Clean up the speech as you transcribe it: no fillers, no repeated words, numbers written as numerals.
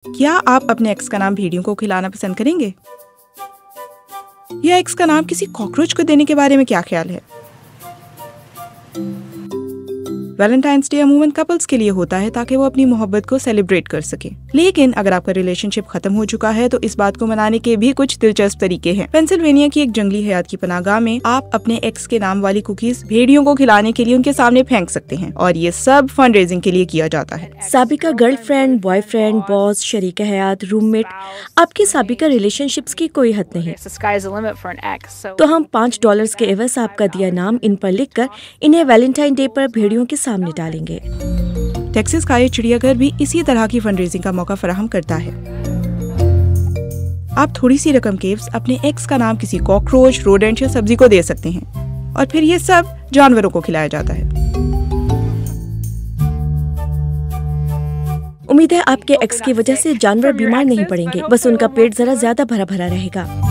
क्या आप अपने एक्स का नाम भेड़ियों को खिलाना पसंद करेंगे? या एक्स का नाम किसी कॉकरोच को देने के बारे में क्या ख्याल है? वैलेंटाइंस डे अमूमन कपल्स के लिए होता है ताकि वो अपनी मोहब्बत को सेलिब्रेट कर सके। लेकिन अगर आपका रिलेशनशिप खत्म हो चुका है तो इस बात को मनाने के भी कुछ दिलचस्प तरीके हैं। पेंसिल्वेनिया की एक जंगली हयात की पनाहगाह में आप अपने एक्स के नाम वाली कुकीज भेड़ियों को खिलाने के लिए उनके सामने फेंक सकते हैं और ये सब फंड रेजिंग के लिए किया जाता है। साबिका गर्लफ्रेंड, बॉयफ्रेंड, बॉस, शरीक हयात, रूममेट, आपकी साबिका रिलेशनशिप्स की कोई हद नहीं। तो हम $5 के एवज आपका दिया नाम इन पर लिखकर इन्हें वैलेंटाइन डे पर भेड़ियों के सामने डालेंगे। टेक्सास का ये चिड़ियाघर भी इसी तरह की फंड रेजिंग का मौका फराहम करता है। आप थोड़ी सी रकम के अपने एक्स का नाम किसी कॉकरोच, रोडेंट या सब्जी को दे सकते हैं और फिर ये सब जानवरों को खिलाया जाता है। उम्मीद है आपके एक्स की वजह से जानवर बीमार नहीं पड़ेंगे, बस उनका पेट जरा ज्यादा भरा भरा रहेगा।